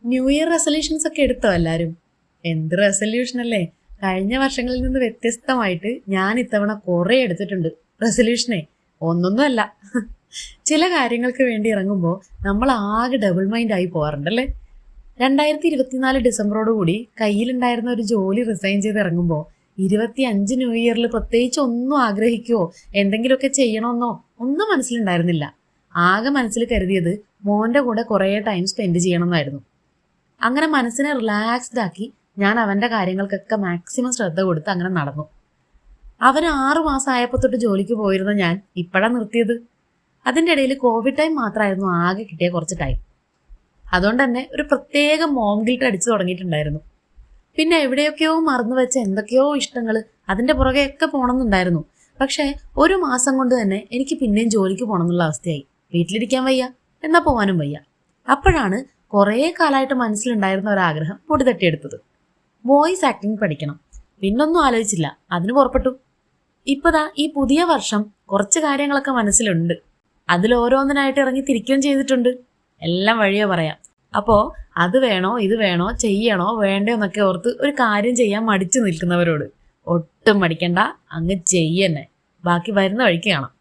New year resolutions ഒക്കെ എടുത്തോ എല്ലാവരും? എന്ത് റെസൊല്യൂഷൻ അല്ലേ! കഴിഞ്ഞ വർഷങ്ങളിൽ നിന്ന് വ്യത്യസ്തമായിട്ട് ഞാൻ ഇത്തവണ കുറേ എടുത്തിട്ടുണ്ട് റെസൊല്യൂഷനെ. ഒന്നൊന്നും അല്ല, ചില കാര്യങ്ങൾക്ക് വേണ്ടി ഇറങ്ങുമ്പോൾ നമ്മൾ ആകെ ഡബിൾ മൈൻഡ് ആയി പോകാറുണ്ടല്ലേ. 2024 ഡിസംബറോടുകൂടി കയ്യിലുണ്ടായിരുന്ന ഒരു ജോലി റിസൈൻ ചെയ്ത് ഇറങ്ങുമ്പോൾ 25 ന്യൂ ഇയറിൽ പ്രത്യേകിച്ച് ഒന്നും ആഗ്രഹിക്കുവോ എന്തെങ്കിലുമൊക്കെ ചെയ്യണമെന്നോ ഒന്നും മനസ്സിലുണ്ടായിരുന്നില്ല. ആകെ മനസ്സിൽ കരുതിയത് മോൻ്റെ കൂടെ കുറേ ടൈം സ്പെൻഡ് ചെയ്യണമെന്നായിരുന്നു. അങ്ങനെ മനസ്സിനെ റിലാക്സ്ഡ് ആക്കി ഞാൻ അവൻ്റെ കാര്യങ്ങൾക്കൊക്കെ മാക്സിമം ശ്രദ്ധ കൊടുത്ത് അങ്ങനെ നടന്നു. അവൻ 6 മാസം ആയപ്പോൾ തൊട്ട് ജോലിക്ക് പോയിരുന്ന ഞാൻ ഇപ്പോഴാണ് നിർത്തിയത്. അതിൻ്റെ ഇടയിൽ കോവിഡ് ടൈം മാത്രമായിരുന്നു ആകെ കിട്ടിയ കുറച്ച് ടൈം. അതുകൊണ്ട് തന്നെ ഒരു പ്രത്യേക മോം ഗിൽട്ട് അടിച്ചു തുടങ്ങിയിട്ടുണ്ടായിരുന്നു. പിന്നെ എവിടെയൊക്കെയോ മറന്നു വെച്ച എന്തൊക്കെയോ ഇഷ്ടങ്ങൾ അതിൻ്റെ പുറകെയൊക്കെ പോകണമെന്നുണ്ടായിരുന്നു. പക്ഷേ ഒരു മാസം കൊണ്ട് തന്നെ എനിക്ക് പിന്നെയും ജോലിക്ക് പോകണം എന്നുള്ള അവസ്ഥയായി. വീട്ടിലിരിക്കാൻ വയ്യ, എന്നാൽ പോകാനും വയ്യ. അപ്പോഴാണ് കുറേ കാലമായിട്ട് മനസ്സിലുണ്ടായിരുന്ന ഒരാഗ്രഹം പൊടി തട്ടിയെടുത്തത്. വോയിസ് ആക്ടിങ് പഠിക്കണം. പിന്നൊന്നും ആലോചിച്ചില്ല, അതിന് പുറപ്പെട്ടു. ഇപ്പതാ ഈ പുതിയ വർഷം കുറച്ച് കാര്യങ്ങളൊക്കെ മനസ്സിലുണ്ട്. അതിലോരോന്നിനായിട്ട് ഇറങ്ങി തിരിക്കുകയും ചെയ്തിട്ടുണ്ട്. എല്ലാം വഴിയോ പറയാം. അപ്പോൾ അത് വേണോ ഇത് വേണോ ചെയ്യണോ വേണ്ടോ എന്നൊക്കെ ഓർത്ത് ഒരു കാര്യം ചെയ്യാൻ മടിച്ചു നിൽക്കുന്നവരോട് ഒട്ടും മടിക്കണ്ട, അങ്ങ് ചെയ്യന്നെ. ബാക്കി വരുന്ന വഴിക്ക് കാണാം.